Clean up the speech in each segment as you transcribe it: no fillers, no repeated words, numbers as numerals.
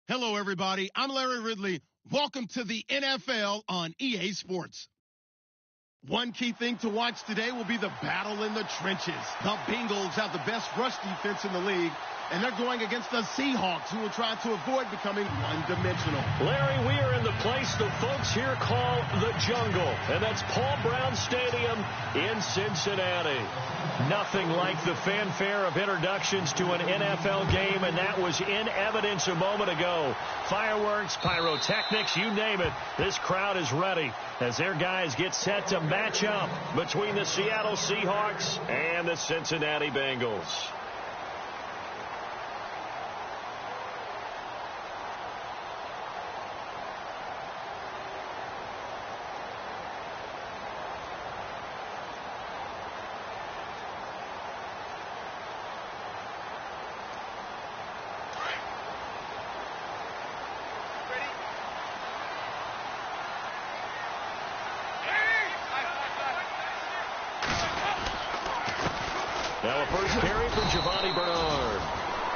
Hello, everybody. I'm Larry Ridley. Welcome to the NFL on EA Sports. One key thing to watch today will be the battle in the trenches. The Bengals have the best rush defense in the league, and they're going against the Seahawks, who will try to avoid becoming one-dimensional. Larry, we are in the place the folks here call the jungle, and that's Paul Brown Stadium in Cincinnati. Nothing like the fanfare of introductions to an NFL game, and that was in evidence a moment ago. Fireworks, pyrotechnics, you name it. This crowd is ready as their guys get set to match up between the Seattle Seahawks and the Cincinnati Bengals. Now a first carry for Giovanni Bernard.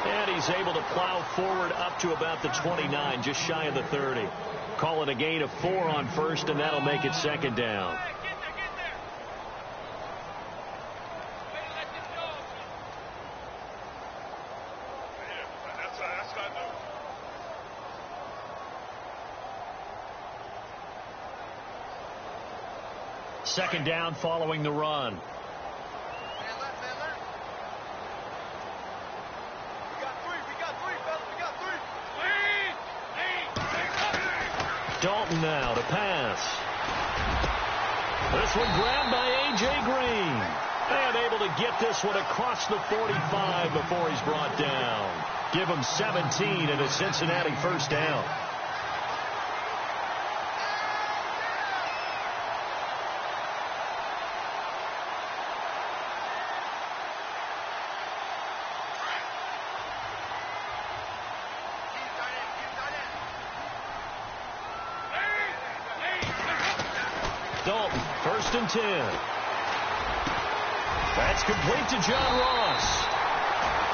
And he's able to plow forward up to about the 29, just shy of the 30. Call it a gain of 4 on first, and that'll make it second down. Second down following the run. Dalton now to pass. This one grabbed by A.J. Green. And able to get this one across the 45 before he's brought down. Give him 17 and a Cincinnati first down. Dalton, 1st and 10. That's complete to John Ross.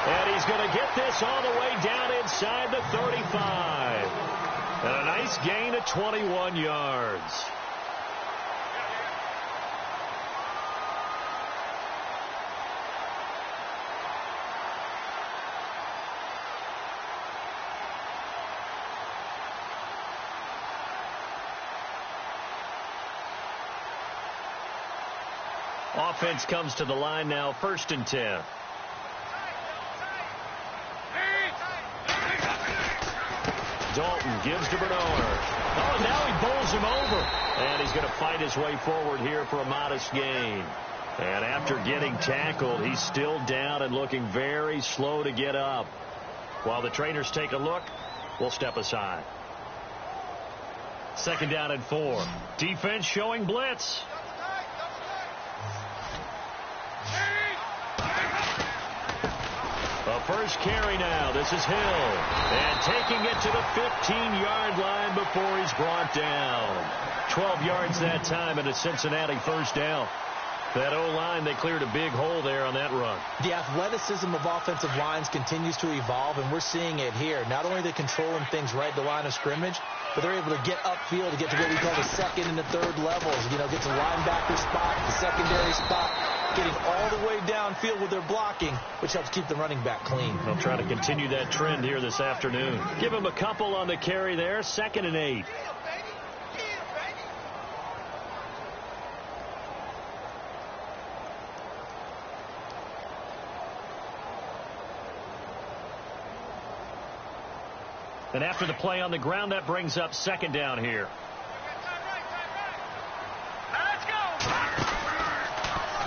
And he's going to get this all the way down inside the 35. And a nice gain of 21 yards. Offense comes to the line now, 1st and 10. Dalton gives to Bernard. Oh, and now he bowls him over. And he's going to fight his way forward here for a modest gain. And after getting tackled, he's still down and looking very slow to get up. While the trainers take a look, we'll step aside. Second down and 4. Defense showing blitz. A first carry now. This is Hill. And taking it to the 15-yard line before he's brought down. 12 yards that time and a Cincinnati first down. That O-line, they cleared a big hole there on that run. The athleticism of offensive lines continues to evolve, and we're seeing it here. Not only are they controlling things right at the line of scrimmage, but they're able to get upfield to get to what we call the second and the third levels. You know, get to linebacker spot, the secondary spot, getting all the way downfield with their blocking, which helps keep the running back clean. They'll try to continue that trend here this afternoon. Give him a couple on the carry there, 2nd and 8. And after the play on the ground, that brings up 2nd down here.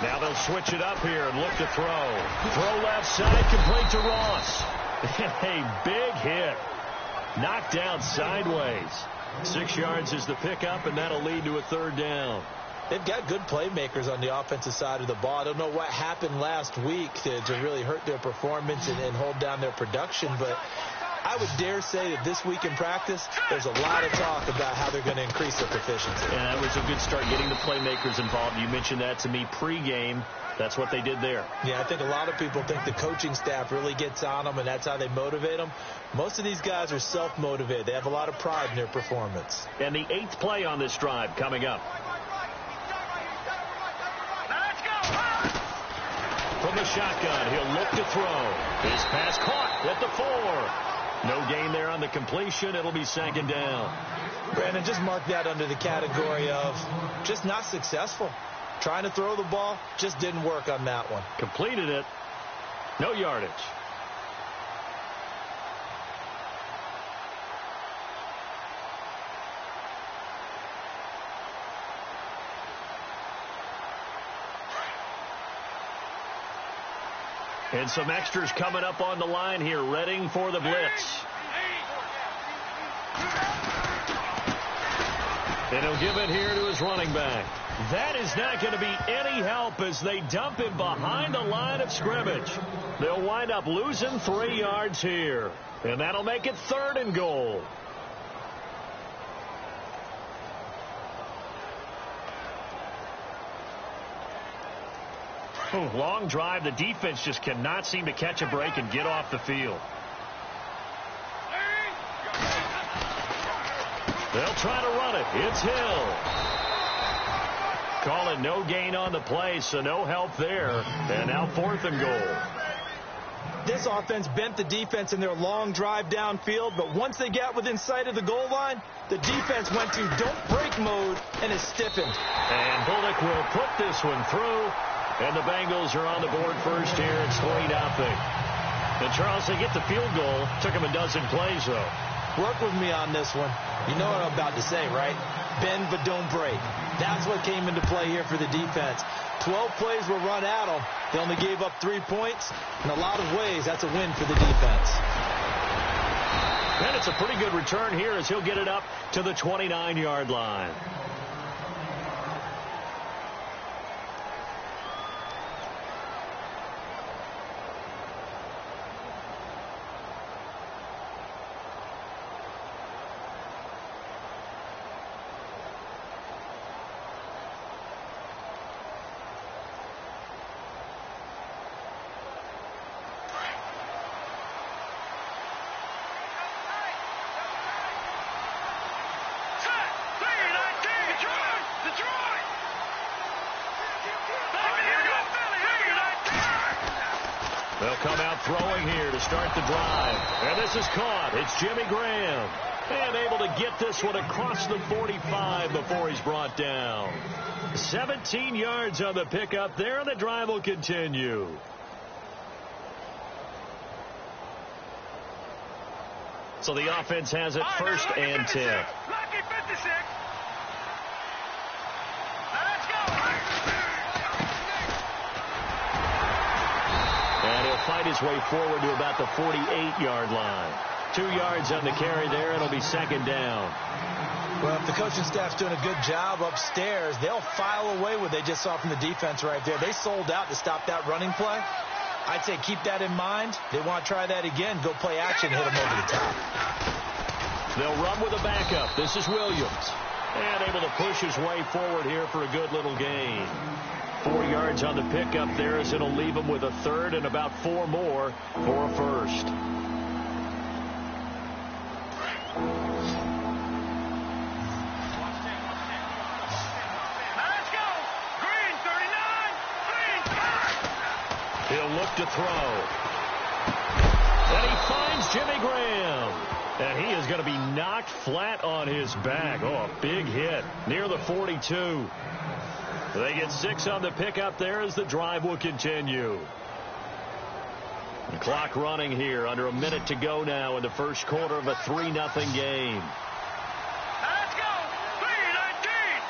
Now they'll switch it up here and look to throw. Throw left side, complete to Ross. A big hit. Knocked down sideways. 6 yards is the pickup, and that'll lead to a 3rd down. They've got good playmakers on the offensive side of the ball. I don't know what happened last week to really hurt their performance and hold down their production, but I would dare say that this week in practice, there's a lot of talk about how they're going to increase their proficiency. And that was a good start getting the playmakers involved. You mentioned that to me pregame. That's what they did there. Yeah, I think a lot of people think the coaching staff really gets on them, and that's how they motivate them. Most of these guys are self-motivated. They have a lot of pride in their performance. And the 8th play on this drive coming up. From the shotgun, he'll look to throw. His pass caught at the 4. No gain there on the completion. It'll be 2nd down. Brandon, just mark that under the category of just not successful. Trying to throw the ball, just didn't work on that one. Completed it. No yardage. And some extras coming up on the line here, readying for the blitz. And he'll give it here to his running back. That is not going to be any help as they dump him behind the line of scrimmage. They'll wind up losing 3 yards here. And that'll make it 3rd and goal. Long drive. The defense just cannot seem to catch a break and get off the field. They'll try to run it. It's Hill. Call it no gain on the play, so no help there. And now 4th and goal. This offense bent the defense in their long drive downfield, but once they got within sight of the goal line, the defense went to don't break mode and is stiffened. And Bullock will put this one through. And the Bengals are on the board first here. It's 3-0. And Charles, they get the field goal. Took them a dozen plays, though. Work with me on this one. You know what I'm about to say, right? Bend but don't break. That's what came into play here for the defense. 12 plays were run at them. They only gave up 3 points. In a lot of ways, that's a win for the defense. And it's a pretty good return here as he'll get it up to the 29-yard line. They'll come out throwing here to start the drive. And this is caught. It's Jimmy Graham. And able to get this one across the 45 before he's brought down. 17 yards on the pickup there, and the drive will continue. So the offense has it 1st and 10. Lucky 56. And he'll fight his way forward to about the 48-yard line. 2 yards on the carry there. It'll be 2nd down. Well, if the coaching staff's doing a good job upstairs, they'll file away what they just saw from the defense right there. They sold out to stop that running play. I'd say keep that in mind. They want to try that again. Go play action, hit them over the top. They'll run with a backup. This is Williams. And able to push his way forward here for a good little gain. 4 yards on the pickup there as it'll leave him with a 3rd and about 4 more for a 1st. Let's go. Green 39. Green. He'll look to throw. And he finds Jimmy Graham. And he is going to be knocked flat on his back. Oh, a big hit near the 42. They get 6 on the pickup there as the drive will continue. The clock running here. Under a minute to go now in the first quarter of a 3-0 game. Let's go. 319.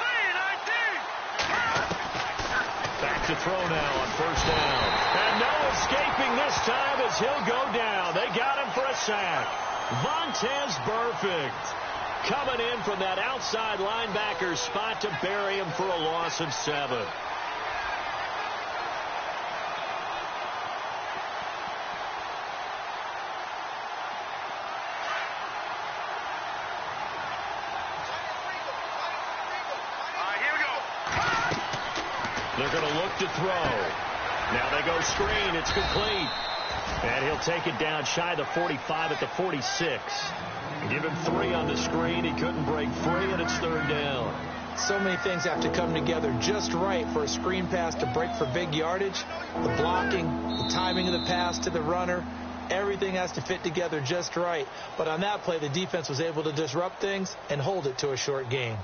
319. Back to throw now on 1st down. And no escaping this time as he'll go down. They got him for a sack. Vontaze Burfict coming in from that outside linebacker spot to bury him for a loss of 7. They're going to look to throw. Now they go screen. It's complete. And he'll take it down shy of the 45 at the 46. Give him 3 on the screen. He couldn't break free, and it's 3rd down. So many things have to come together just right for a screen pass to break for big yardage. The blocking, the timing of the pass to the runner, everything has to fit together just right. But on that play, the defense was able to disrupt things and hold it to a short gain.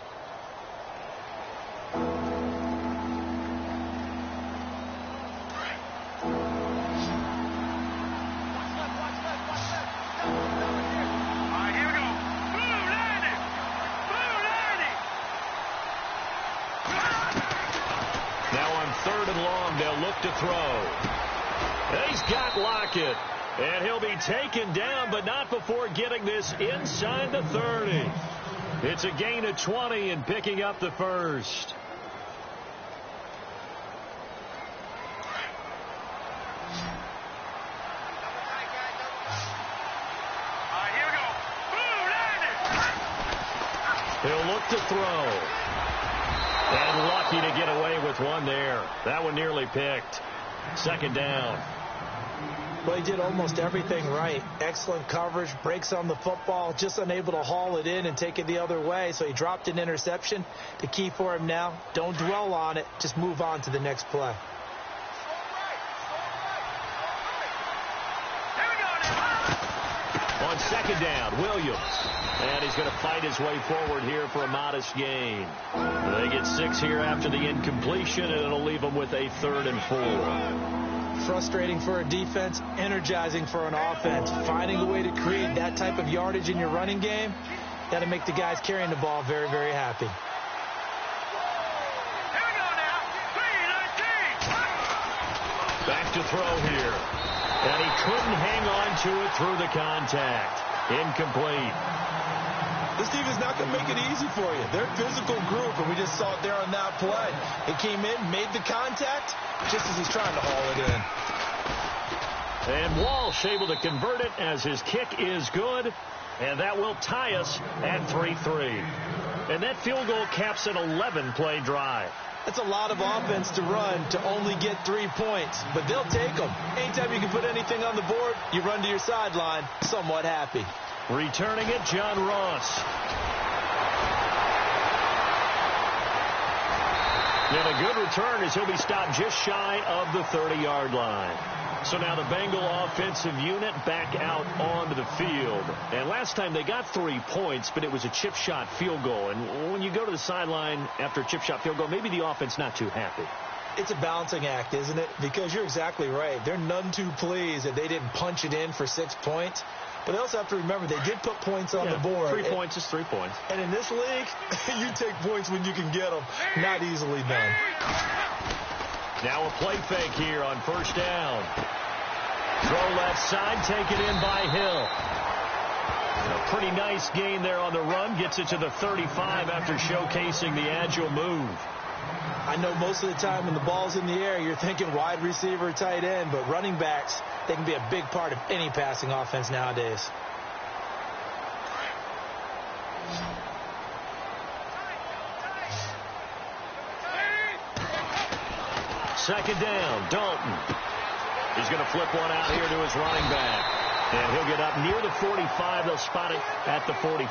To throw. He's got Lockett. And he'll be taken down, but not before getting this inside the 30. It's a gain of 20 and picking up the first. Here we go. He'll look to throw. And lucky to get away with one there. That one nearly picked. 2nd down. Well, he did almost everything right. Excellent coverage, breaks on the football, just unable to haul it in and take it the other way. So he dropped an interception. The key for him now, don't dwell on it. Just move on to the next play. On 2nd down, Williams. And he's going to fight his way forward here for a modest gain. They get 6 here after the incompletion, and it'll leave them with a 3rd and 4. Frustrating for a defense, energizing for an offense. Finding a way to create that type of yardage in your running game, got to make the guys carrying the ball very, very happy. Back to throw here. And he couldn't hang on to it through the contact. Incomplete. This defense is not going to make it easy for you. They're a physical group, and we just saw it there on that play. He came in, made the contact, just as he's trying to haul it in. And Walsh able to convert it as his kick is good, and that will tie us at 3-3. And that field goal caps an 11-play drive. That's a lot of offense to run to only get 3 points, but they'll take them. Anytime you can put anything on the board, you run to your sideline somewhat happy. Returning it, John Ross. And a good return as he'll be stopped just shy of the 30-yard line. So now the Bengal offensive unit back out onto the field. And last time they got 3 points, but it was a chip shot field goal. And when you go to the sideline after a chip shot field goal, maybe the offense not too happy. It's a balancing act, isn't it? Because you're exactly right. They're none too pleased that they didn't punch it in for 6 points. But they also have to remember they did put points on the board. 3 points is 3 points. And in this league, you take points when you can get them. Not easily done. Now a play fake here on 1st down. Throw left side, taken in by Hill. A pretty nice gain there on the run. Gets it to the 35 after showcasing the agile move. I know most of the time when the ball's in the air, you're thinking wide receiver, tight end, but running backs, they can be a big part of any passing offense nowadays. Second down, Dalton. He's going to flip one out here to his running back. And he'll get up near the 45. They'll spot it at the 44.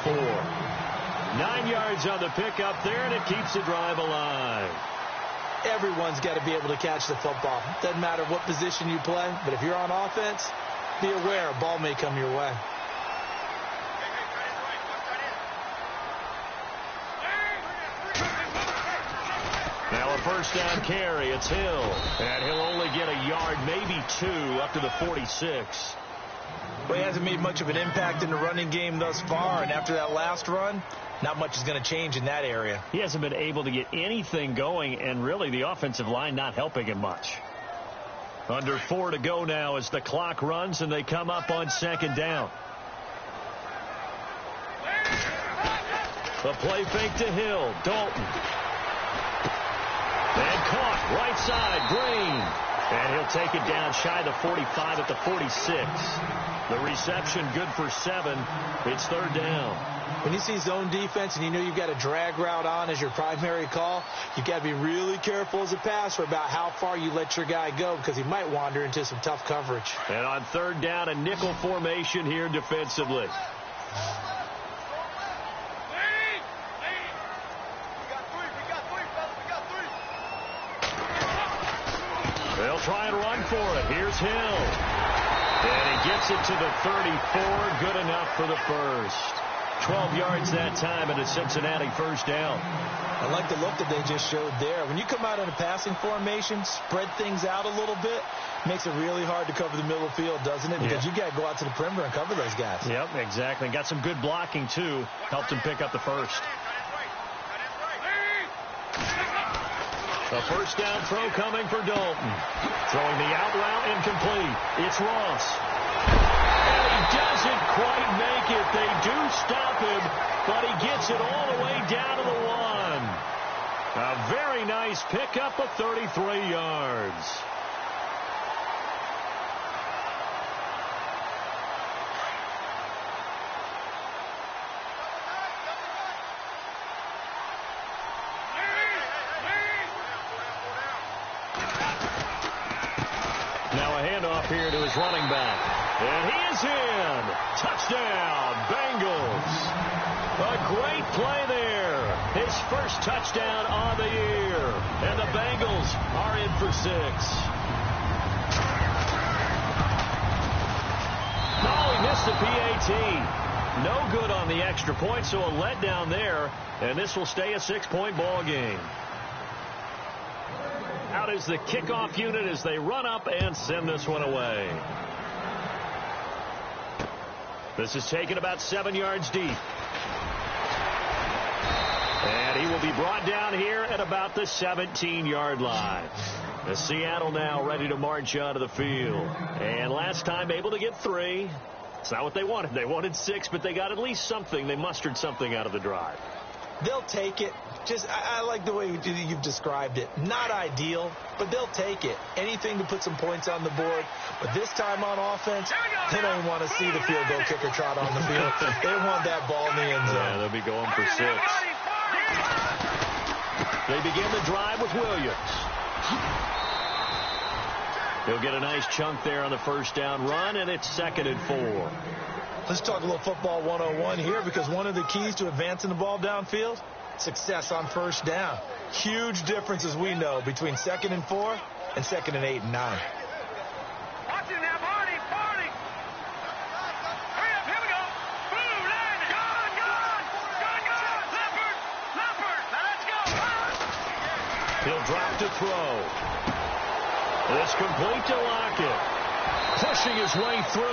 9 yards on the pickup there, and it keeps the drive alive. Everyone's got to be able to catch the football. Doesn't matter what position you play, but if you're on offense, be aware a ball may come your way. Now a 1st down carry. It's Hill. And he'll only get a yard, maybe 2, up to the 46. Well, he hasn't made much of an impact in the running game thus far, and after that last run, not much is going to change in that area. He hasn't been able to get anything going, and really the offensive line not helping him much. Under 4 to go now as the clock runs, and they come up on 2nd down. The play fake to Hill. Dalton. And caught right side, Green. And he'll take it down shy of the 45 at the 46. The reception good for 7. It's third down. When you see zone defense and you know you've got a drag route on as your primary call, you've got to be really careful as a passer about how far you let your guy go because he might wander into some tough coverage. And on third down, a nickel formation here defensively. They'll try and run for it. Here's Hill. And he gets it to the 34. Good enough for the first. 12 yards that time, and a Cincinnati first down. I like the look that they just showed there. When you come out in a passing formation, spread things out a little bit, makes it really hard to cover the middle of the field, doesn't it? Because you got to go out to the perimeter and cover those guys. Yep, exactly. Got some good blocking, too. Helped him pick up the first. A first down throw coming for Dalton. Throwing the out route incomplete. It's Ross. And he doesn't quite make it. They do stop him, but he gets it all the way down to the 1. A very nice pickup of 33 yards. Here to his running back. And he is in. Touchdown, Bengals. A great play there. His first touchdown on the year. And the Bengals are in for 6. Oh, he missed the PAT. No good on the extra point, so a letdown there. And this will stay a 6-point ball game. Out is the kickoff unit as they run up and send this one away. This is taken about 7 yards deep. And he will be brought down here at about the 17-yard line. The Seattle now ready to march onto the field. And last time able to get 3. It's not what they wanted. They wanted 6, but they got at least something. They mustered something out of the drive. They'll take it. I like the way you've described it. Not ideal, but they'll take it. Anything to put some points on the board. But this time on offense, they don't even want to see the field goal kicker trot on the field. They want that ball in the end zone. Yeah, they'll be going for 6. They begin the drive with Williams. He'll get a nice chunk there on the first down run, and it's 2nd and 4. Let's talk a little football 101 here, because one of the keys to advancing the ball downfield, success on first down. Huge difference, as we know, between 2nd and 4 and 2nd and 8 and 9. Watch it now, Barney. Hurry up, here we go. Boom, line, gone. Leopard. Now let's go. He'll drop to throw. It's complete to Lockett. Pushing his way through.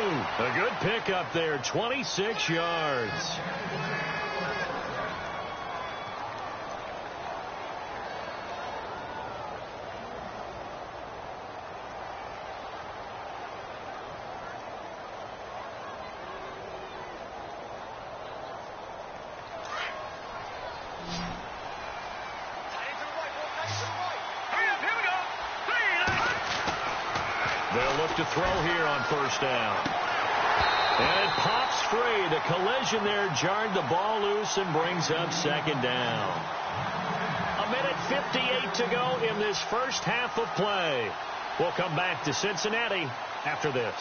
A good pickup there, 26 yards. They'll look to throw here on first down. And it pops free. The collision there jarred the ball loose and brings up 2nd down. 1:58 to go in this first half of play. We'll come back to Cincinnati after this.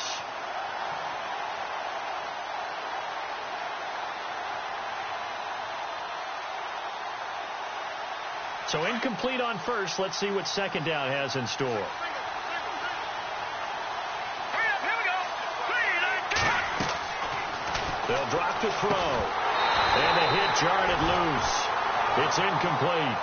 So incomplete on first. Let's see what 2nd down has in store. They'll drop to throw. And the hit jarred it loose. It's incomplete.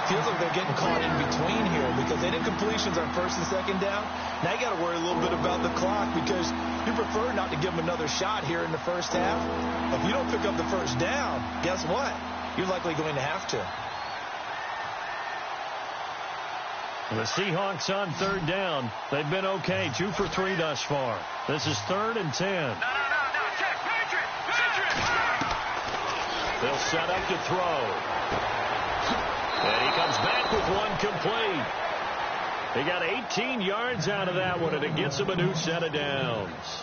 Feels like they're getting caught in between here, because they did completions on 1st and 2nd down. Now you got to worry a little bit about the clock, because you prefer not to give them another shot here in the first half. If you don't pick up the first down, guess what? You're likely going to have to. The Seahawks on 3rd down. They've been okay. 2 for 3 thus far. This is 3rd and 10. They'll set up to throw. And he comes back with one complete. He got 18 yards out of that one, and it gets him a new set of downs.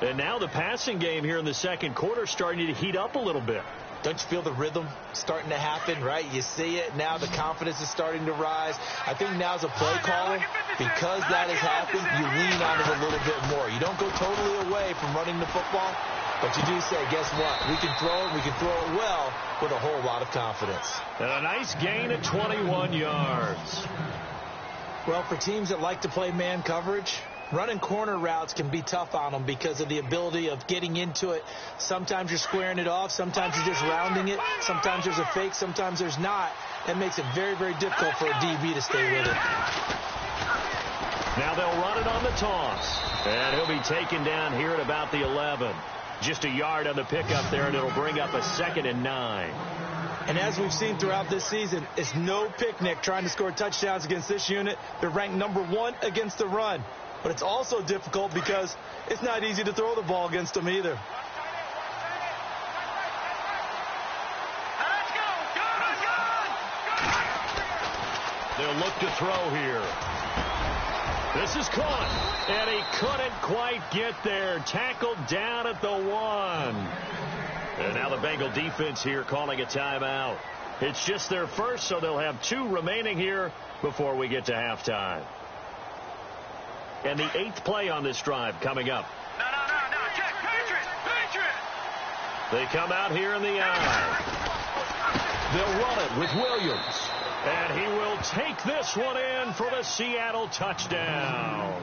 And now the passing game here in the second quarter starting to heat up a little bit. Don't you feel the rhythm starting to happen, right? You see it now. The confidence is starting to rise. I think now as a play caller, because that has happened, you lean on it a little bit more. You don't go totally away from running the football, but you do say, guess what? We can throw it. We can throw it well with a whole lot of confidence. And a nice gain of 21 yards. Well, for teams that like to play man coverage, running corner routes can be tough on them because of the ability of getting into it. Sometimes you're squaring it off. Sometimes you're just rounding it. Sometimes there's a fake. Sometimes there's not. That makes it very, very difficult for a DB to stay with it. Now they'll run it on the toss. And he'll be taken down here at about the 11. Just a yard on the pickup there, and it'll bring up a 2nd and 9. And as we've seen throughout this season, it's no picnic trying to score touchdowns against this unit. They're ranked number 1 against the run. But it's also difficult because it's not easy to throw the ball against them either. They'll look to throw here. This is caught, and he couldn't quite get there. Tackled down at the 1. And now the Bengal defense here calling a timeout. It's just their first, so they'll have 2 remaining here before we get to halftime. And the 8th play on this drive coming up. No. Check. Patriot. They come out here in the eye. They'll run it with Williams. And he will take this one in for the Seattle touchdown.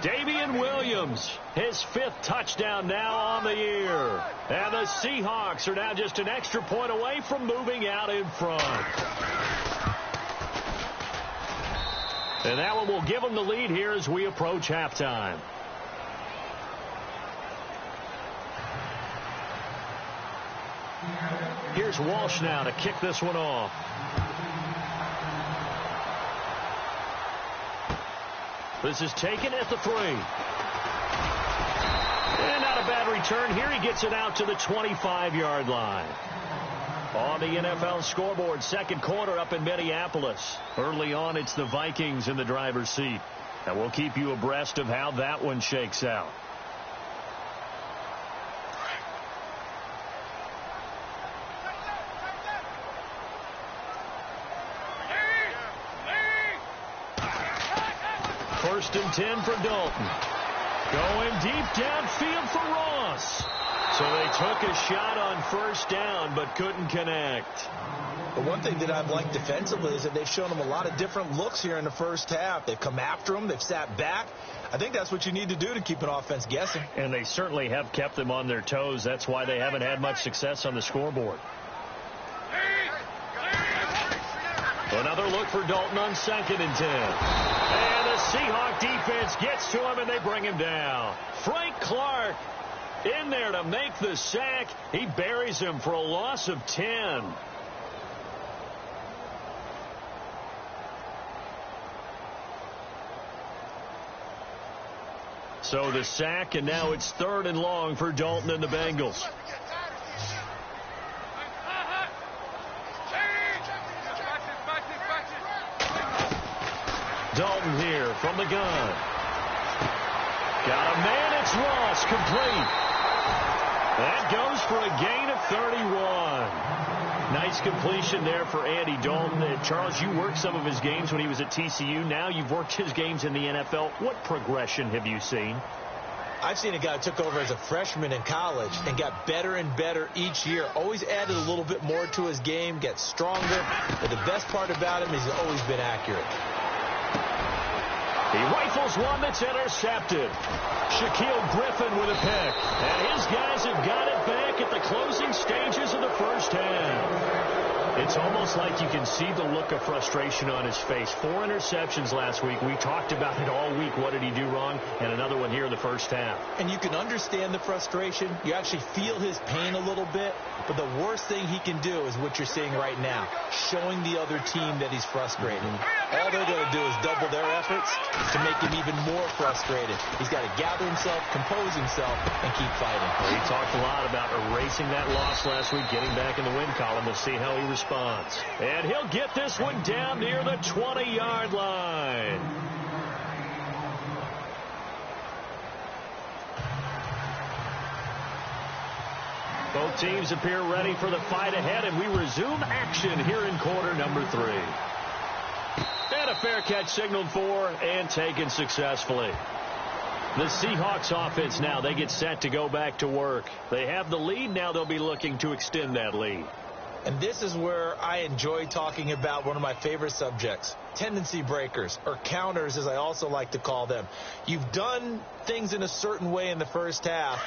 Damian Williams, his 5th touchdown now on the year. And the Seahawks are now just an extra point away from moving out in front. And that one will give them the lead here as we approach halftime. Here's Walsh now to kick this one off. This is taken at the 3. And not a bad return here. He gets it out to the 25-yard line. On the NFL scoreboard, second quarter up in Minneapolis. Early on, it's the Vikings in the driver's seat. And we'll keep you abreast of how that one shakes out. First and 10 for Dalton. Going deep downfield for Ross. So they took a shot on first down, but couldn't connect. But one thing that I've liked defensively is that they've shown them a lot of different looks here in the first half. They've come after them. They've sat back. I think that's what you need to do to keep an offense guessing. And they certainly have kept them on their toes. That's why they haven't had much success on the scoreboard. Another look for Dalton on 2nd and 10. And the Seahawk defense gets to him, and they bring him down. Frank Clark in there to make the sack. He buries him for a loss of 10. So the sack, and now it's 3rd and long for Dalton and the Bengals. Dalton here from the gun. Got a man, it's Ross, complete. That goes for a gain of 31. Nice completion there for Andy Dalton. Charles, you worked some of his games when he was at TCU. Now you've worked his games in the NFL. What progression have you seen? I've seen a guy who took over as a freshman in college and got better and better each year. Always added a little bit more to his game, gets stronger. But the best part about him is he's always been accurate. He rifles one that's intercepted. Shaquille Griffin with a pick. And his guys have got it back at the closing stages of the first half. It's almost like you can see the look of frustration on his face. 4 interceptions last week. We talked about it all week. What did he do wrong? And another one here in the first half. And you can understand the frustration. You actually feel his pain a little bit. But the worst thing he can do is what you're seeing right now, showing the other team that he's frustrated. All they're going to do is double their efforts to make him even more frustrated. He's got to gather himself, compose himself, and keep fighting. Well, he talked a lot about erasing that loss last week, getting back in the win column. We'll see how he responds. And he'll get this one down near the 20-yard line. Both teams appear ready for the fight ahead, and we resume action here in quarter number 3. And a fair catch signaled for and taken successfully. The Seahawks offense now, they get set to go back to work. They have the lead. Now they'll be looking to extend that lead. And this is where I enjoy talking about one of my favorite subjects, tendency breakers, or counters as I also like to call them. You've done things in a certain way in the first half,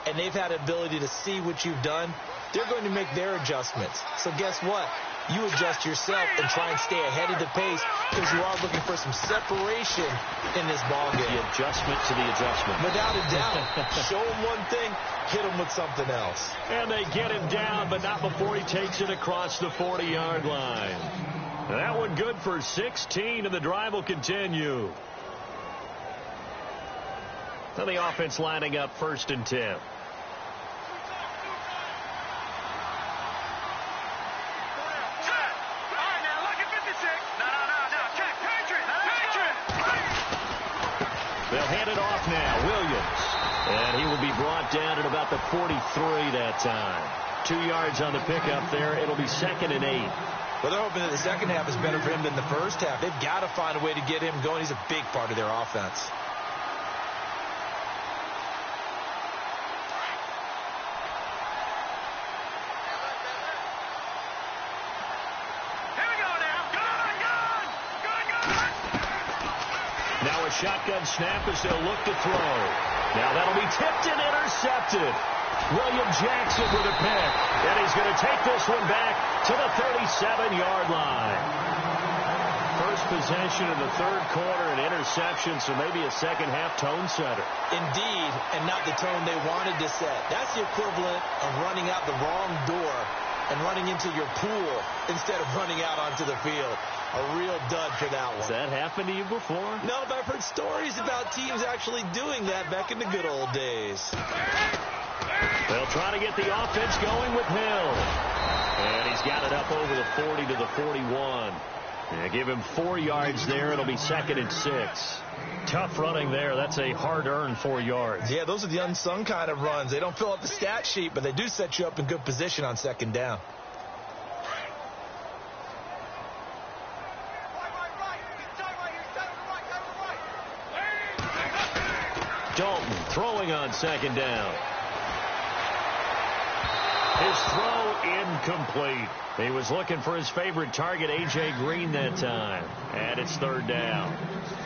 and they've had the ability to see what you've done. They're going to make their adjustments. So guess what? You adjust yourself and try and stay ahead of the pace because you are looking for some separation in this ballgame. The adjustment to the adjustment. Without a doubt. Show him one thing, hit him with something else. And they get him down, but not before he takes it across the 40-yard line. And that one good for 16, and the drive will continue. Now the offense lining up 1st and 10. They'll hand it off now. Williams. And he will be brought down at about the 43 that time. 2 yards on the pickup there. It'll be 2nd and 8. Well, they're hoping that the second half is better for him than the first half. They've got to find a way to get him going. He's a big part of their offense. Now a shotgun snap as they'll look to throw. Now that'll be tipped and intercepted. William Jackson with a pick. And he's going to take this one back to the 37-yard line. First possession of the third quarter, an interception, so maybe a second-half tone setter. Indeed, and not the tone they wanted to set. That's the equivalent of running out the wrong door and running into your pool instead of running out onto the field. A real dud for that one. Has that happened to you before? No, but I've heard stories about teams actually doing that back in the good old days. They'll try to get the offense going with Hill. And he's got it up over the 40 to the 41. Yeah, give him 4 yards there. It'll be 2nd and 6. Tough running there. That's a hard-earned 4 yards. Yeah, those are the unsung kind of runs. They don't fill up the stat sheet, but they do set you up in good position on 2nd down. Dalton throwing on 2nd down. His throw incomplete. He was looking for his favorite target, A.J. Green, that time. And it's 3rd down.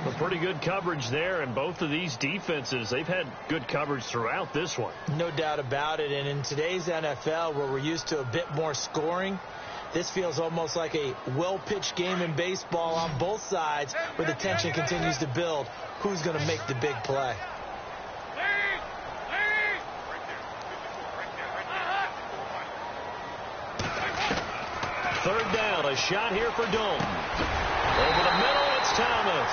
But pretty good coverage there, and both of these defenses, they've had good coverage throughout this one. No doubt about it. And in today's NFL, where we're used to a bit more scoring, this feels almost like a well-pitched game in baseball on both sides where the tension continues to build. Who's going to make the big play? Third down, a shot here for Dalton. Over the middle, it's Thomas.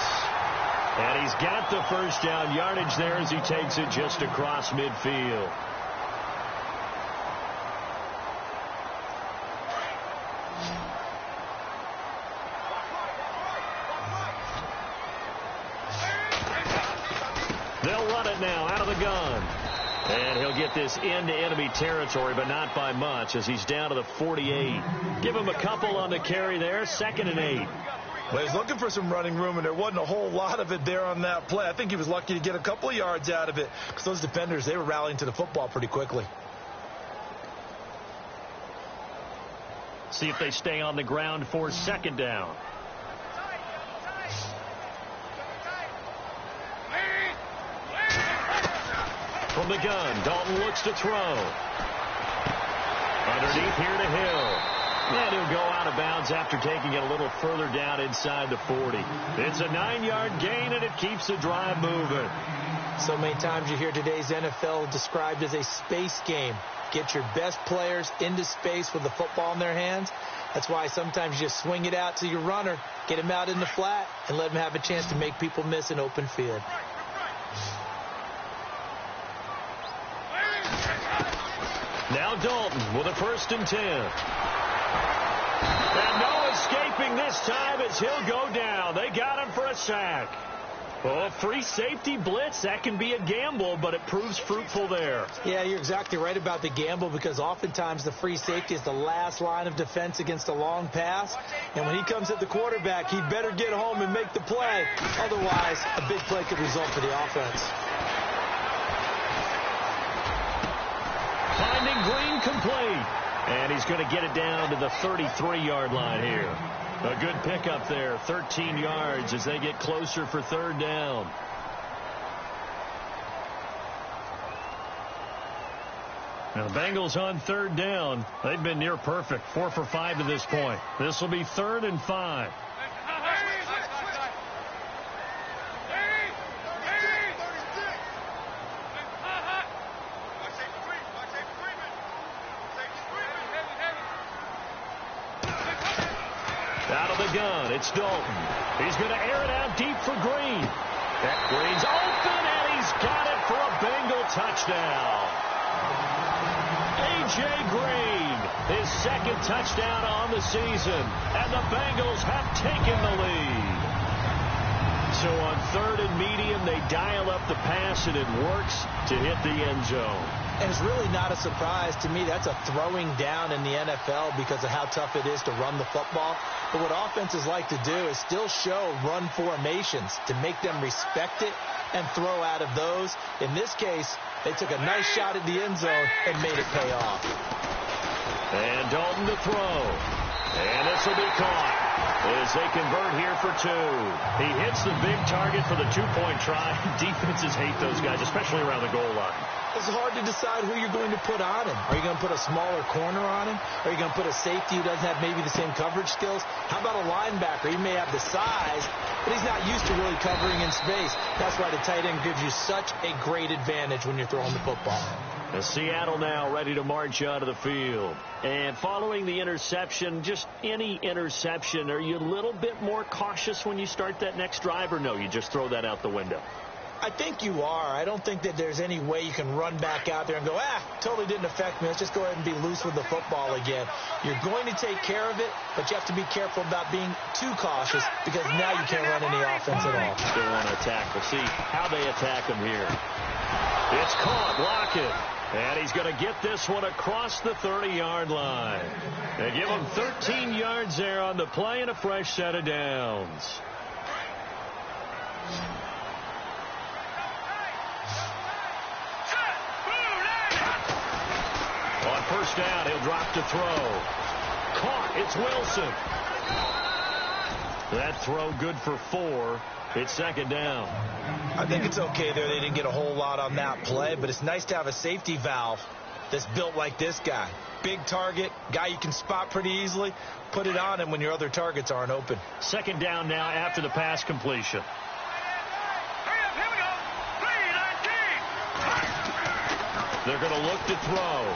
And he's got the first down yardage there as he takes it just across midfield. They'll run it now out of the gun. And he'll get this into enemy territory, but not by much as he's down to the 48. Give him a couple on the carry there, 2nd and 8. Well, he's looking for some running room, and there wasn't a whole lot of it there on that play. I think he was lucky to get a couple of yards out of it because those defenders, they were rallying to the football pretty quickly. See if they stay on the ground for 2nd down. From the gun, Dalton looks to throw. Underneath here to Hill. And he'll go out of bounds after taking it a little further down inside the 40. It's a 9-yard gain, and it keeps the drive moving. So many times you hear today's NFL described as a space game. Get your best players into space with the football in their hands. That's why sometimes you just swing it out to your runner, get him out in the flat, and let him have a chance to make people miss an open field. Now Dalton with a 1st and 10. And no escaping this time as he'll go down. They got him for a sack. Oh, free safety blitz, that can be a gamble, but it proves fruitful there. Yeah, you're exactly right about the gamble because oftentimes the free safety is the last line of defense against a long pass. And when he comes at the quarterback, he better get home and make the play. Otherwise, a big play could result for the offense. Finding Green complete. And he's going to get it down to the 33-yard line here. A good pickup there, 13 yards as they get closer for third down. Now the Bengals on third down. They've been near perfect, 4 for 5 to this point. This will be 3rd and 5. Out of the gun, it's Dalton. He's going to air it out deep for Green. That Green's open, and he's got it for a Bengal touchdown. A.J. Green, his 2nd touchdown on the season, and the Bengals have taken the lead. So on 3rd and medium, they dial up the pass, and it works to hit the end zone. And it's really not a surprise to me. That's a throwing down in the NFL because of how tough it is to run the football. But what offenses like to do is still show run formations to make them respect it and throw out of those. In this case, they took a nice shot at the end zone and made it pay off. And Dalton to throw. And this will be caught as they convert here for 2. He hits the big target for the 2-point try. Defenses hate those guys, especially around the goal line. It's hard to decide who you're going to put on him. Are you going to put a smaller corner on him? Are you going to put a safety who doesn't have maybe the same coverage skills? How about a linebacker? He may have the size, but he's not used to really covering in space. That's why the tight end gives you such a great advantage when you're throwing the football. Seattle now ready to march out of the field. And following the interception, just any interception, are you a little bit more cautious when you start that next drive, or no, you just throw that out the window? I think you are. I don't think that there's any way you can run back out there and go, totally didn't affect me. Let's just go ahead and be loose with the football again. You're going to take care of it, but you have to be careful about being too cautious because now you can't run any offense at all. Still want to attack. We'll see how they attack him here. It's caught. Lockett. And he's going to get this one across the 30-yard line. They give him 13 yards there on the play and a fresh set of downs. On first down, he'll drop to throw. Caught. It's Wilson. That throw good for 4. It's 2nd down. I think it's okay there. They didn't get a whole lot on that play, but it's nice to have a safety valve that's built like this guy. Big target, guy you can spot pretty easily. Put it on him when your other targets aren't open. 2nd down now after the pass completion. They're going to look to throw.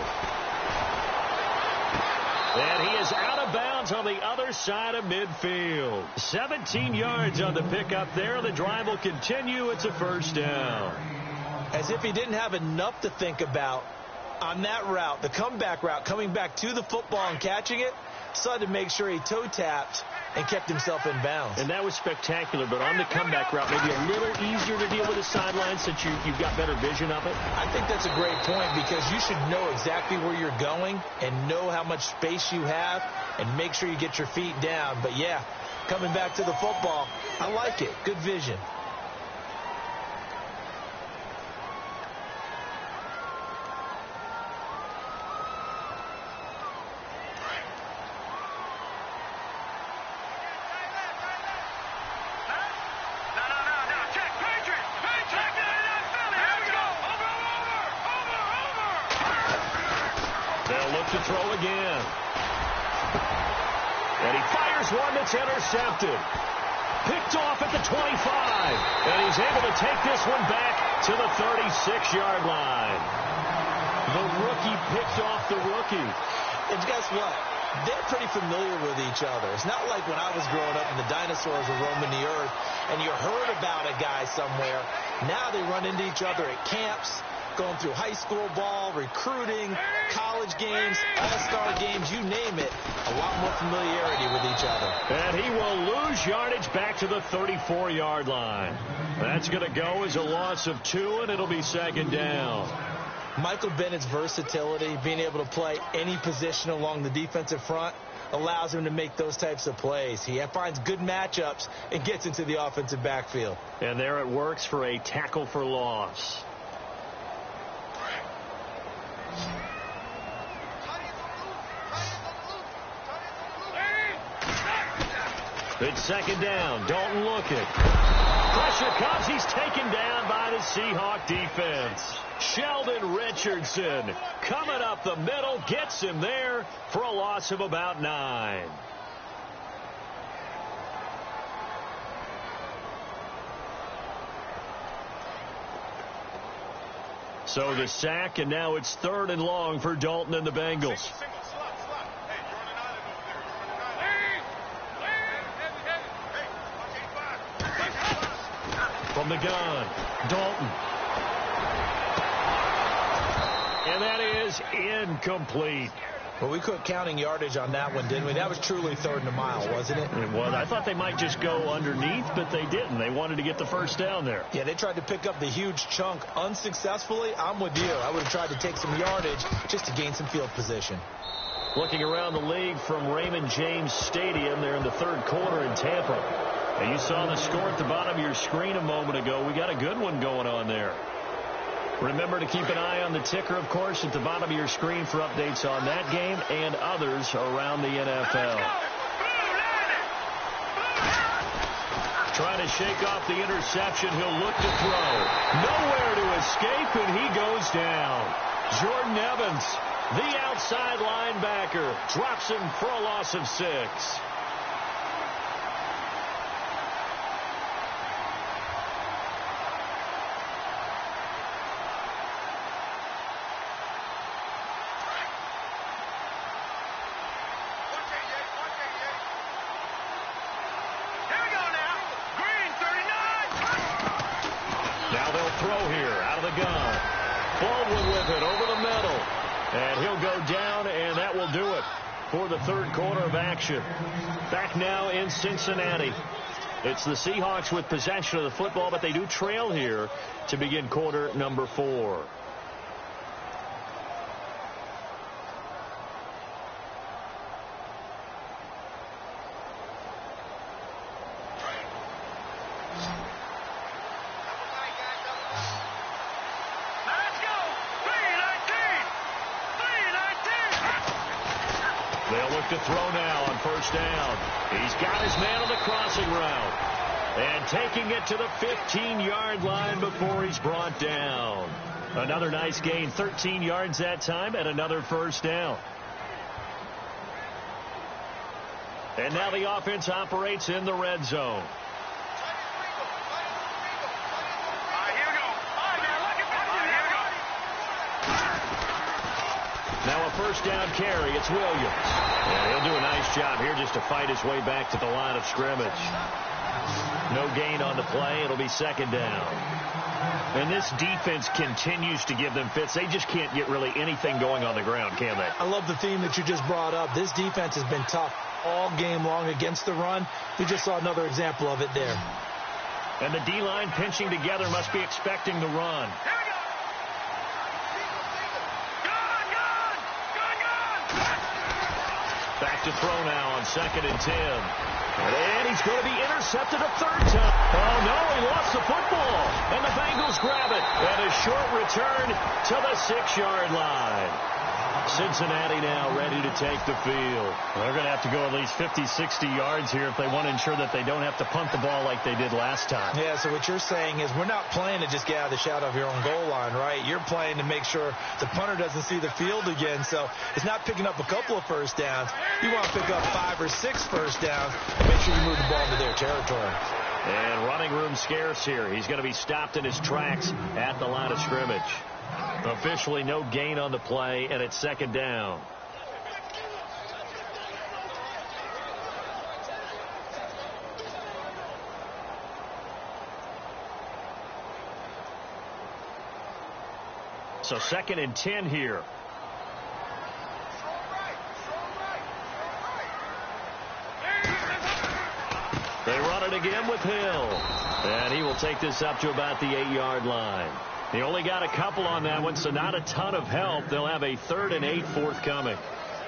And he is out of bounds on the other side of midfield. 17 yards on the pickup there. The drive will continue. It's a first down. As if he didn't have enough to think about on that route, the comeback route, coming back to the football and catching it, decided to make sure he toe-tapped and kept himself in bounds. And that was spectacular, but on the comeback route, maybe a little easier to deal with the sideline since you've got better vision of it? I think that's a great point because you should know exactly where you're going and know how much space you have and make sure you get your feet down. But, yeah, coming back to the football, I like it. Good vision. To throw again. And he fires one that's intercepted. Picked off at the 25. And he's able to take this one back to the 36-yard line. The rookie picked off the rookie. And guess what? They're pretty familiar with each other. It's not like when I was growing up and the dinosaurs were roaming the earth and you heard about a guy somewhere. Now they run into each other at camps, going through high school ball, recruiting, college games, all-star games, you name it. A lot more familiarity with each other. And he will lose yardage back to the 34-yard line. That's going to go as a loss of 2, and it'll be second down. Michael Bennett's versatility, being able to play any position along the defensive front, allows him to make those types of plays. He finds good matchups and gets into the offensive backfield. And there it works for a tackle for loss. It's second down. Dalton looking. Pressure comes. He's taken down by the Seahawk defense. Sheldon Richardson coming up the middle, gets him there for a loss of about 9. So the sack, and now it's 3rd and long for Dalton and the Bengals. From the gun, Dalton. And that is incomplete. Well, we quit counting yardage on that one, didn't we? That was truly 3rd and a mile, wasn't it? It was. I thought they might just go underneath, but they didn't. They wanted to get the first down there. Yeah, they tried to pick up the huge chunk unsuccessfully. I'm with you. I would have tried to take some yardage just to gain some field position. Looking around the league from Raymond James Stadium, they're in the 3rd quarter in Tampa. And you saw the score at the bottom of your screen a moment ago. We got a good one going on there. Remember to keep an eye on the ticker, of course, at the bottom of your screen for updates on that game and others around the NFL. Trying to shake off the interception. He'll look to throw. Nowhere to escape, and he goes down. Jordan Evans, the outside linebacker, drops him for a loss of 6. Throw here out of the gun. Baldwin with it over the middle. And he'll go down, and that will do it for the 3rd quarter of action. Back now in Cincinnati. It's the Seahawks with possession of the football, but they do trail here to begin quarter number 4. To throw now on 1st down. He's got his man on the crossing route. And taking it to the 15-yard line before he's brought down. Another nice gain, 13 yards that time, and another 1st down. And now the offense operates in the red zone. Now a 1st down carry. It's Williams. And he'll do a nice job here just to fight his way back to the line of scrimmage. No gain on the play. It'll be 2nd down. And this defense continues to give them fits. They just can't get really anything going on the ground, can they? I love the theme that you just brought up. This defense has been tough all game long against the run. We just saw another example of it there. And the D-line pinching together must be expecting the run. Back to throw now on 2nd and 10. And he's going to be intercepted a 3rd time. Oh, no, he lost the football. And the Bengals grab it. And a short return to the 6-yard line. Cincinnati now ready to take the field. They're going to have to go at least 50, 60 yards here if they want to ensure that they don't have to punt the ball like they did last time. Yeah, so what you're saying is we're not playing to just get out of the shadow of your own goal line, right? You're playing to make sure the punter doesn't see the field again. So it's not picking up a couple of 1st downs. You want to pick up 5 or 6 1st downs and make sure you move the ball into their territory. And running room scarce here. He's going to be stopped in his tracks at the line of scrimmage. Officially no gain on the play, and it's 2nd down. So 2nd and 10 here. They run it again with Hill. And he will take this up to about the 8-yard line. He only got a couple on that one, so not a ton of help. They'll have a 3rd and 8 forthcoming.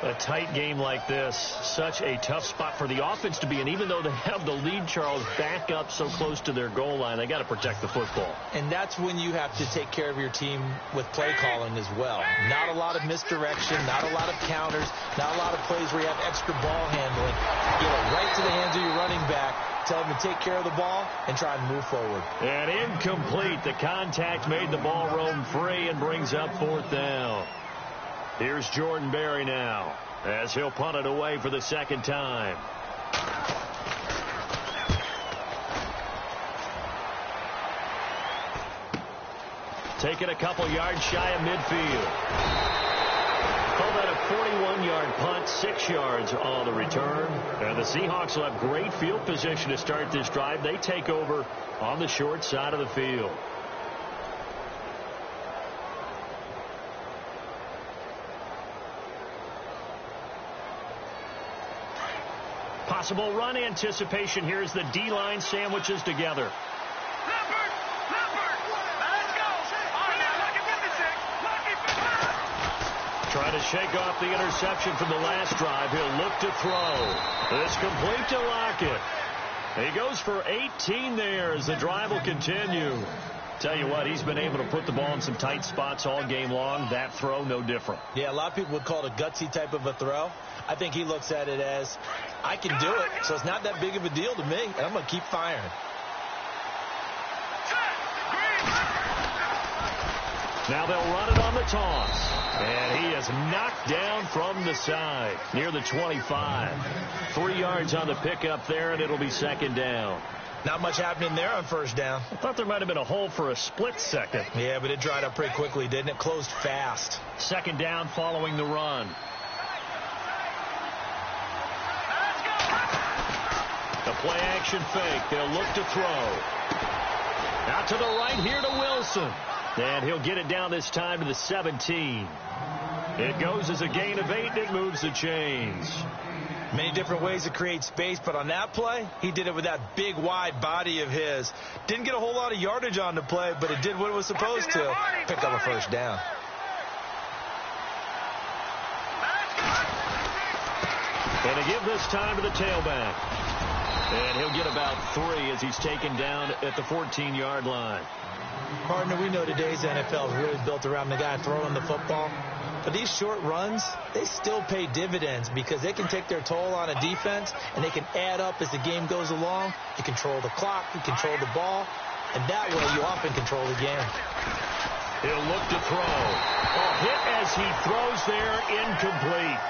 A tight game like this, such a tough spot for the offense to be in. Even though they have the lead, Charles, back up so close to their goal line, they got to protect the football. And that's when you have to take care of your team with play calling as well. Not a lot of misdirection, not a lot of counters, not a lot of plays where you have extra ball handling. Get it right to the hands of your running back. Tell him to take care of the ball and try and move forward. And incomplete. The contact made the ball roam free and brings up 4th down. Here's Jordan Berry now as he'll punt it away for the 2nd time. Taking a couple yards shy of midfield. Call that a 41-yard punt, 6 yards on the return. And the Seahawks will have great field position to start this drive. They take over on the short side of the field. Possible run anticipation here as the D-line sandwiches together. Trying to shake off the interception from the last drive. He'll look to throw. It's complete to Lockett. He goes for 18 there as the drive will continue. Tell you what, he's been able to put the ball in some tight spots all game long. That throw, no different. Yeah, a lot of people would call it a gutsy type of a throw. I think he looks at it as, I can do it, so it's not that big of a deal to me, and I'm going to keep firing. Now they'll run it on the toss. And he is knocked down from the side near the 25. 3 yards on the pickup there, and it'll be 2nd down. Not much happening there on 1st down. I thought there might have been a hole for a split second. Yeah, but it dried up pretty quickly, didn't it? Closed fast. 2nd down following the run. The play action fake. They'll look to throw. Out to the right here to Wilson. And he'll get it down this time to the 17. It goes as a gain of 8, and it moves the chains. Many different ways to create space, but on that play, he did it with that big, wide body of his. Didn't get a whole lot of yardage on the play, but it did what it was supposed to. Pick up a 1st down. And to give this time to the tailback. And he'll get about 3 as he's taken down at the 14-yard line. Partner, we know today's NFL is really built around the guy throwing the football. But these short runs, they still pay dividends because they can take their toll on a defense and they can add up as the game goes along. You control the clock, you control the ball, and that way you often control the game. He'll look to throw. A hit as he throws there, incomplete.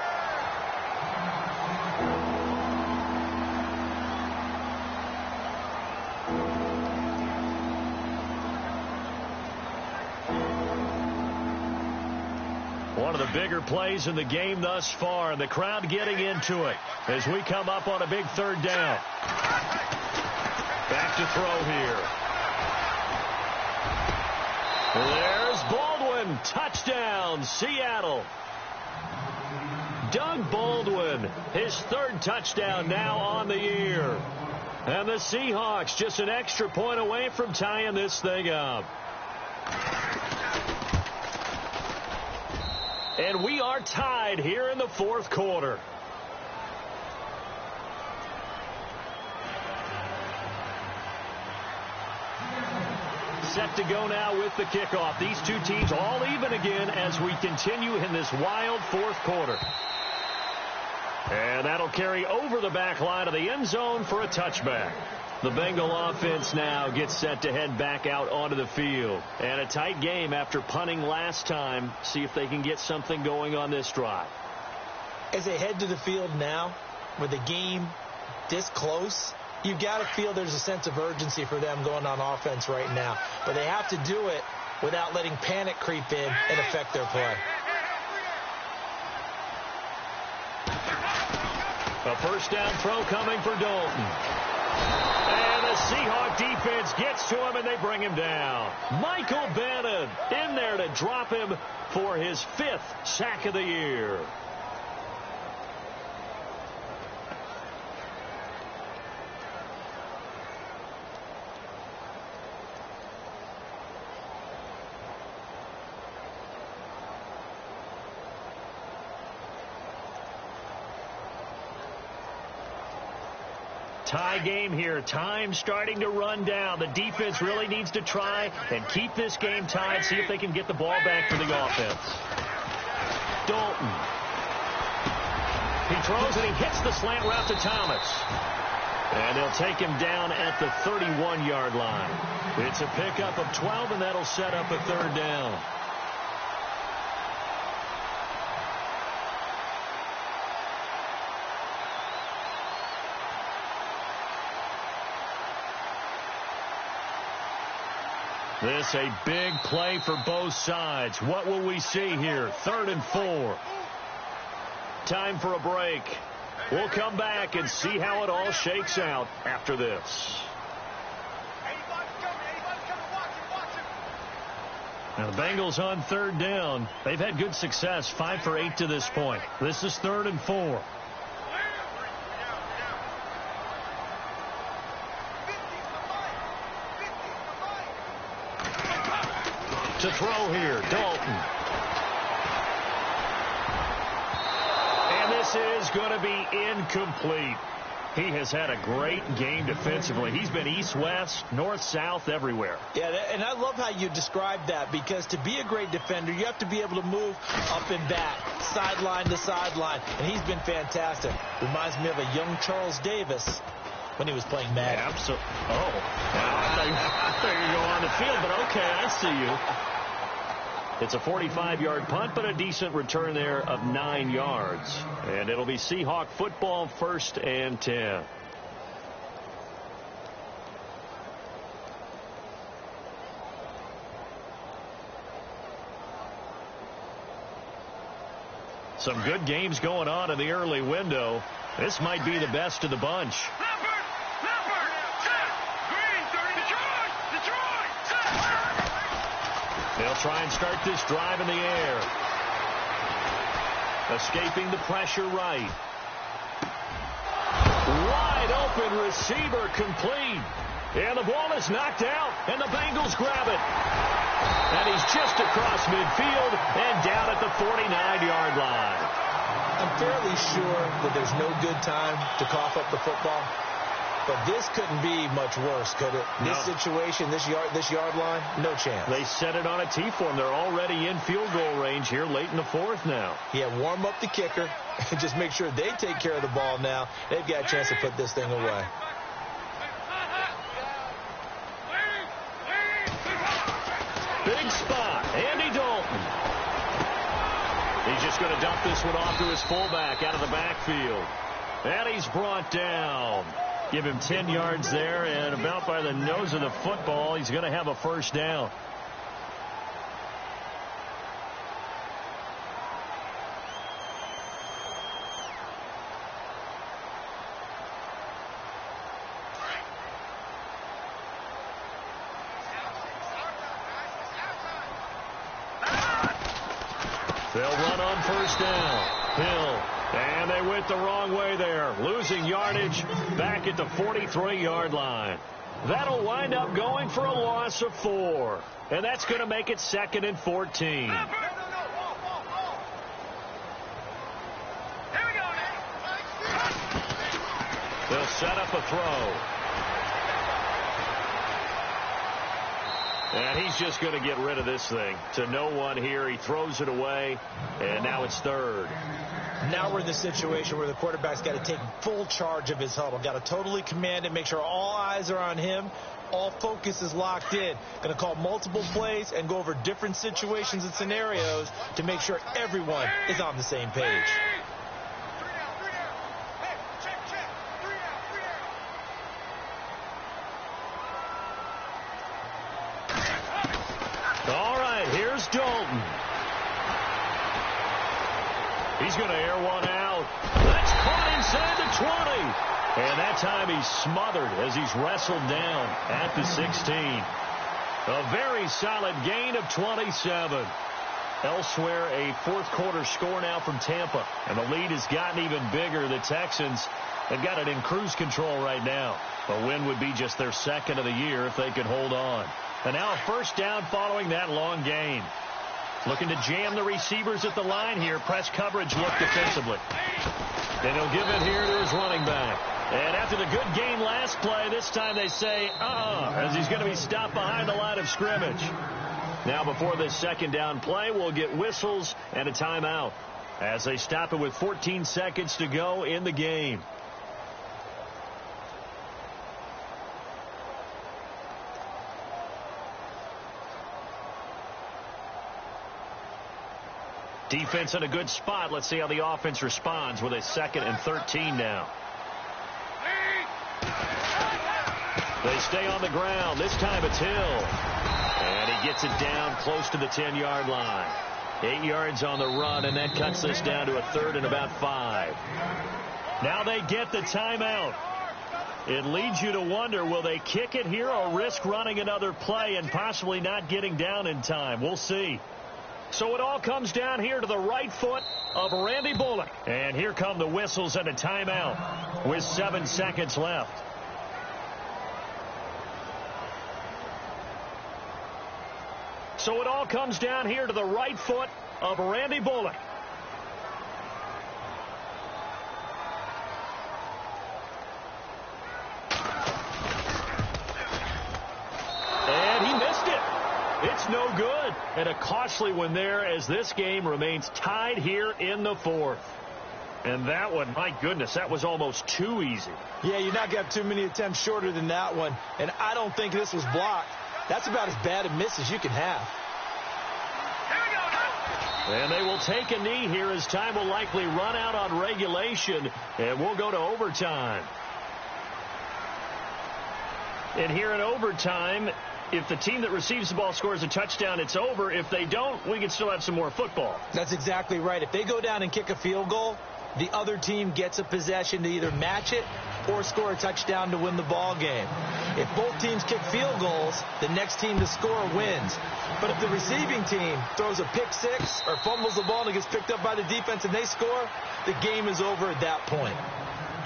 One of the bigger plays in the game thus far, and the crowd getting into it as we come up on a big 3rd down. Back to throw here. There's Baldwin. Touchdown, Seattle. Doug Baldwin, his 3rd touchdown now on the year. And the Seahawks just an extra point away from tying this thing up. And we are tied here in the 4th quarter. Set to go now with the kickoff. These two teams all even again as we continue in this wild 4th quarter. And that'll carry over the back line of the end zone for a touchback. The Bengal offense now gets set to head back out onto the field. And a tight game after punting last time. See if they can get something going on this drive. As they head to the field now, with the game this close, you've got to feel there's a sense of urgency for them going on offense right now. But they have to do it without letting panic creep in and affect their play. A 1st down throw coming for Dalton. And the Seahawk defense gets to him, and they bring him down. Michael Bannon in there to drop him for his 5th sack of the year. Tie game here. Time starting to run down. The defense really needs to try and keep this game tied, see if they can get the ball back for the offense. Dalton. He throws and he hits the slant route to Thomas. And they'll take him down at the 31-yard line. It's a pickup of 12, and that'll set up a 3rd down. This a big play for both sides. What will we see here? 3rd and 4. Time for a break. We'll come back and see how it all shakes out after this. Now the Bengals on 3rd down. They've had good success, 5 for 8 to this point. This is 3rd and 4. To throw here, Dalton. And this is going to be incomplete. He has had a great game defensively. He's been east-west, north-south, everywhere. Yeah, and I love how you described that, because to be a great defender, you have to be able to move up and back, sideline to sideline, and he's been fantastic. Reminds me of a young Charles Davis when he was playing Madden. Yeah, absolutely. Oh, I thought you were going on the field, but okay, I see you. It's a 45-yard punt, but a decent return there of 9 yards. And it'll be Seahawk football, 1st and 10. Some good games going on in the early window. This might be the best of the bunch. They'll try and start this drive in the air. Escaping the pressure right. Wide open receiver complete. And the ball is knocked out, and the Bengals grab it. And he's just across midfield and down at the 49-yard line. I'm fairly sure that there's no good time to cough up the football. But this couldn't be much worse, could it? No. This situation, this yard line, no chance. They set it on a tee for him. They're already in field goal range here late in the 4th now. Yeah, warm up the kicker and just make sure they take care of the ball now. They've got a chance to put this thing away. Big spot, Andy Dalton. He's just going to dump this one off to his fullback out of the backfield. And he's brought down. Give him 10 yards there, and about by the nose of the football, he's going to have a 1st down. They'll run on 1st down. Hill. And they went the wrong way there, losing yardage back at the 43-yard line. That'll wind up going for a loss of 4. And that's going to make it 2nd and 14. They'll set up a throw. And he's just going to get rid of this thing to no one here. He throws it away, and now it's 3rd. Now we're in the situation where the quarterback's got to take full charge of his huddle. Got to totally command it, make sure all eyes are on him. All focus is locked in. Going to call multiple plays and go over different situations and scenarios to make sure everyone is on the same page. All right, here's Dalton. He's going to air one out. That's caught inside the 20. And that time he's smothered as he's wrestled down at the 16. A very solid gain of 27. Elsewhere, a fourth-quarter score now from Tampa. And the lead has gotten even bigger. The Texans have got it in cruise control right now. A win would be just their second of the year if they could hold on. And now a first down following that long gain. Looking to jam the receivers at the line here. Press coverage look defensively. And he'll give it here to his running back. And after the good gain last play, this time they say, as he's going to be stopped behind the line of scrimmage. Now before this second down play, we'll get whistles and a timeout as they stop it with 14 seconds to go in the game. Defense in a good spot. Let's see how the offense responds with a 2nd and 13 now. They stay on the ground. This time it's Hill. And he gets it down close to the 10-yard line. 8 yards on the run, and that cuts this down to a 3rd and about 5. Now they get the timeout. It leads you to wonder, will they kick it here or risk running another play and possibly not getting down in time? We'll see. So it all comes down here to the right foot of Randy Bullock. And here come the whistles and a timeout with 7 seconds left. So it all comes down here to the right foot of Randy Bullock. And he missed it. It's no good. And a costly one there as this game remains tied here in the 4th. And that one, my goodness, that was almost too easy. Yeah, you're not going to have too many attempts shorter than that one. And I don't think this was blocked. That's about as bad a miss as you can have. And they will take a knee here as time will likely run out on regulation. And we'll go to overtime. And here in overtime, if the team that receives the ball scores a touchdown, it's over. If they don't, we can still have some more football. That's exactly right. If they go down and kick a field goal, the other team gets a possession to either match it or score a touchdown to win the ball game. If both teams kick field goals, the next team to score wins. But if the receiving team throws a pick six or fumbles the ball and it gets picked up by the defense and they score, the game is over at that point.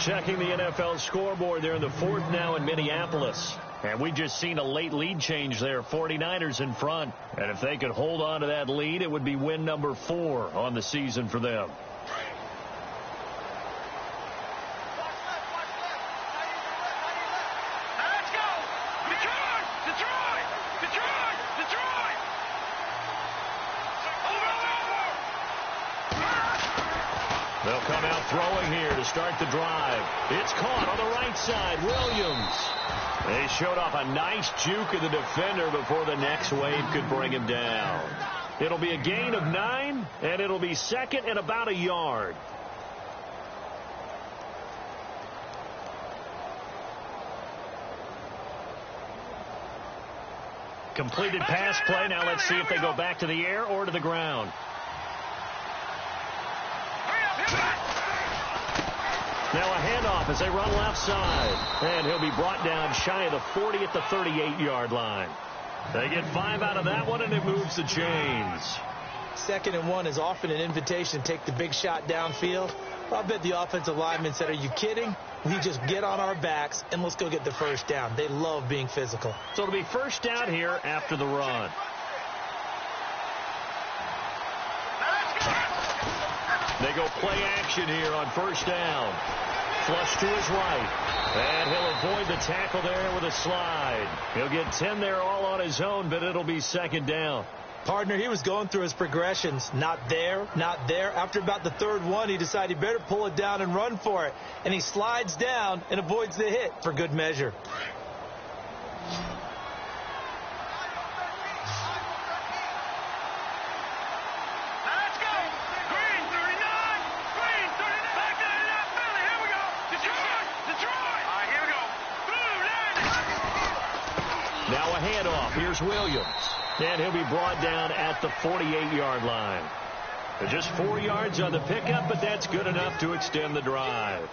Checking the NFL scoreboard there in the 4th now in Minneapolis. And we just seen a late lead change there. 49ers in front. And if they could hold on to that lead, it would be win number 4 on the season for them. They'll come out throwing here to start the drive. It's caught on the right side. Williams. They showed off a nice juke of the defender before the next wave could bring him down. It'll be a gain of 9, and it'll be 2nd and about a yard. Completed pass play. Now let's see if they go back to the air or to the ground. Now a handoff as they run left side. And he'll be brought down shy of the 40 at the 38-yard line. They get 5 out of that one, and it moves the chains. 2nd and 1 is often an invitation to take the big shot downfield. I bet the offensive lineman said, are you kidding? We just get on our backs, and let's go get the first down. They love being physical. So it'll be first down here after the run. They go play action here on first down. Flush to his right. And he'll avoid the tackle there with a slide. He'll get 10 there all on his own, but it'll be 2nd down. Partner, he was going through his progressions. Not there, not there. After about the 3rd one, he decided he better pull it down and run for it. And he slides down and avoids the hit for good measure. Now a handoff. Here's Williams. And he'll be brought down at the 48-yard line. Just 4 yards on the pickup, but that's good enough to extend the drive.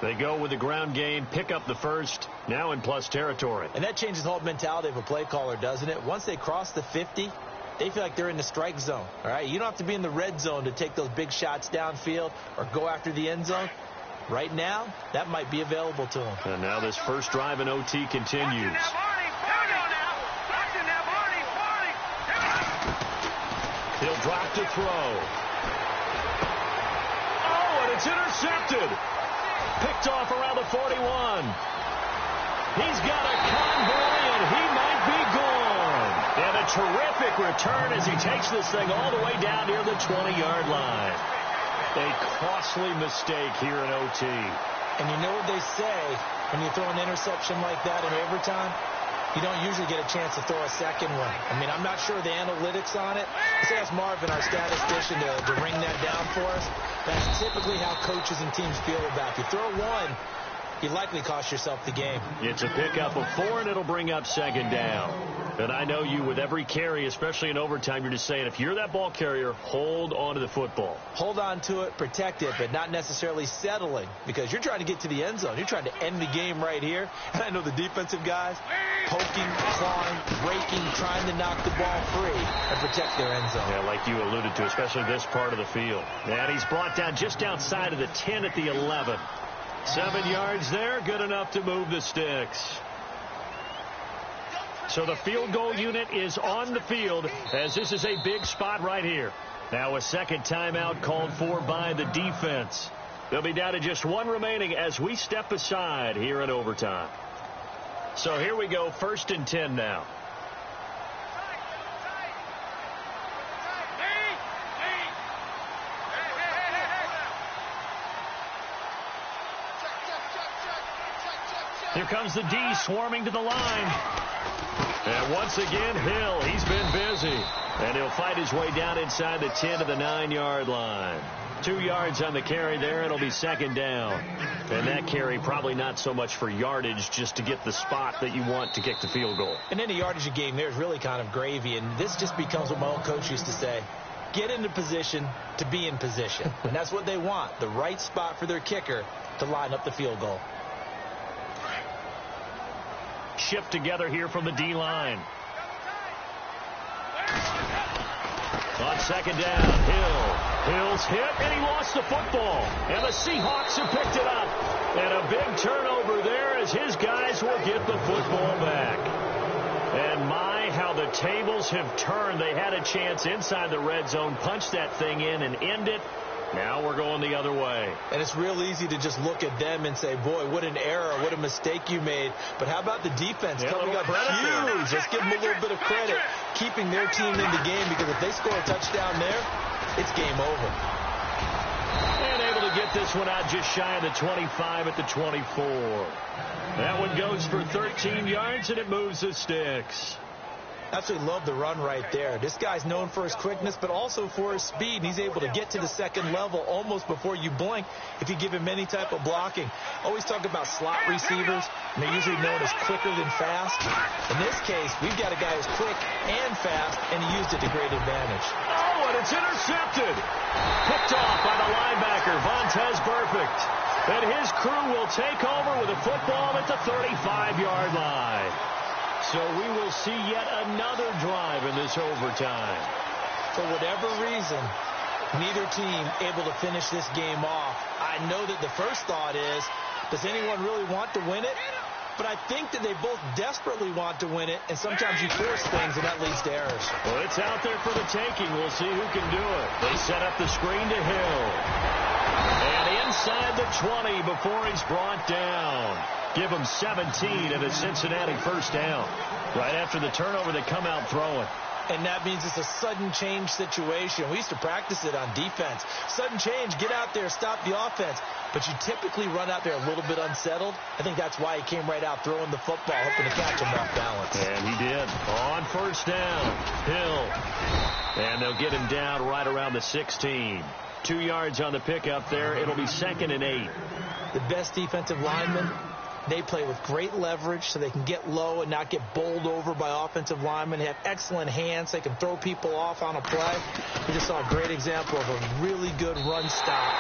They go with the ground game, pick up the first, now in plus territory. And that changes the whole mentality of a play caller, doesn't it? Once they cross the 50, they feel like they're in the strike zone. All right, you don't have to be in the red zone to take those big shots downfield or go after the end zone. Right now, that might be available to them. And now this first drive in OT continues. He'll drop to throw. Oh, and it's intercepted. Picked off around the 41. He's got a convoy, and he might be gone. And a terrific return as he takes this thing all the way down near the 20-yard line. A costly mistake here in OT. And you know what they say when you throw an interception like that in overtime? You don't usually get a chance to throw a second one. I mean, I'm not sure the analytics on it. Let's ask Marvin, our statistician, to ring that down for us. That's typically how coaches and teams feel about it. If you throw one, you likely cost yourself the game. It's a pickup of 4, and it'll bring up second down. And I know you, with every carry, especially in overtime, you're just saying, if you're that ball carrier, hold on to the football. Hold on to it, protect it, but not necessarily settling, because you're trying to get to the end zone. You're trying to end the game right here. And I know the defensive guys poking, clawing, breaking, trying to knock the ball free and protect their end zone. Yeah, like you alluded to, especially this part of the field. And he's brought down just outside of the 10 at the 11. 7 yards there, good enough to move the sticks. So the field goal unit is on the field, as this is a big spot right here. Now a second timeout called for by the defense. They'll be down to just 1 remaining as we step aside here in overtime. So here we go, 1st and 10 now. Here comes the D swarming to the line. And once again, Hill, he's been busy. And he'll fight his way down inside the 10 to the 9-yard line. 2 yards on the carry there. It'll be second down. And that carry probably not so much for yardage, just to get the spot that you want to kick the field goal. And any yardage game there is really kind of gravy. And this just becomes what my old coach used to say. Get into position to be in position. And that's what they want, the right spot for their kicker to line up the field goal. Shift together here from the D-line. On second down, Hill's hit, and he lost the football. And the Seahawks have picked it up. And a big turnover there as his guys will get the football back. And my, how the tables have turned. They had a chance inside the red zone, punch that thing in and end it. Now we're going the other way. And it's real easy to just look at them and say, boy, what an error, what a mistake you made. But how about the defense coming up huge? Let's give them a little bit of credit, keeping their team in the game, because if they score a touchdown there, it's game over. And able to get this one out just shy of the 25 at the 24. That one goes for 13 yards, and it moves the sticks. Absolutely love the run right there. This guy's known for his quickness, but also for his speed. And he's able to get to the second level almost before you blink if you give him any type of blocking. Always talk about slot receivers, and they're usually known as quicker than fast. In this case, we've got a guy who's quick and fast, and he used it to great advantage. Oh, and it's intercepted. Picked off by the linebacker, Vontaze Burfict. And his crew will take over with a football at the 35-yard line. So we will see yet another drive in this overtime. For whatever reason, neither team able to finish this game off. I know that the first thought is, does anyone really want to win it? But I think that they both desperately want to win it, and sometimes you force things, and that leads to errors. Well, it's out there for the taking. We'll see who can do it. They set up the screen to Hill. And inside the 20 before he's brought down. Give him 17 and a Cincinnati first down. Right after the turnover, they come out throwing. And that means it's a sudden change situation. We used to practice it on defense. Sudden change, get out there, stop the offense. But you typically run out there a little bit unsettled. I think that's why he came right out throwing the football, hoping to catch him off balance. And he did. On first down, Hill. And they'll get him down right around the 16. 2 yards on the pickup there. It'll be 2nd and 8. The best defensive linemen, they play with great leverage so they can get low and not get bowled over by offensive linemen. They have excellent hands. They can throw people off on a play. We just saw a great example of a really good run stop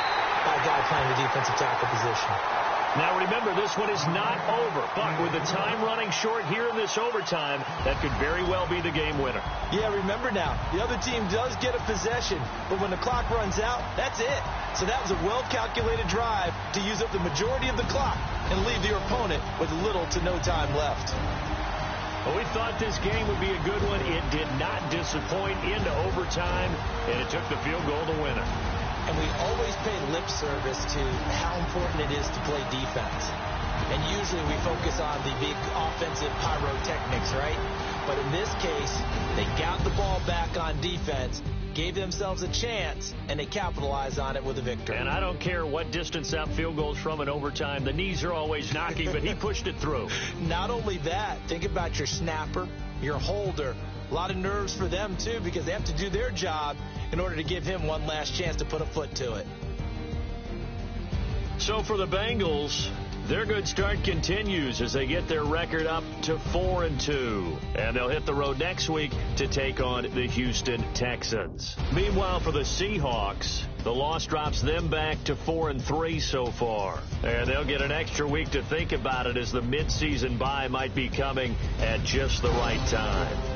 by a guy playing the defensive tackle position. Now remember, this one is not over, but with the time running short here in this overtime, that could very well be the game winner. Yeah, remember now, the other team does get a possession, but when the clock runs out, that's it. So that was a well-calculated drive to use up the majority of the clock and leave your opponent with little to no time left. Well, we thought this game would be a good one. It did not disappoint into overtime, and it took the field goal to win it. And we always pay lip service to how important it is to play defense. And usually we focus on the big offensive pyrotechnics, right? But in this case, they got the ball back on defense, gave themselves a chance, and they capitalized on it with a victory. And I don't care what distance out field goals from in overtime. The knees are always knocking, but he pushed it through. Not only that, think about your snapper, your holder. A lot of nerves for them, too, because they have to do their job in order to give him one last chance to put a foot to it. So for the Bengals, their good start continues as they get their record up to 4-2. And they'll hit the road next week to take on the Houston Texans. Meanwhile, for the Seahawks, the loss drops them back to 4-3 so far. And they'll get an extra week to think about it as the midseason bye might be coming at just the right time.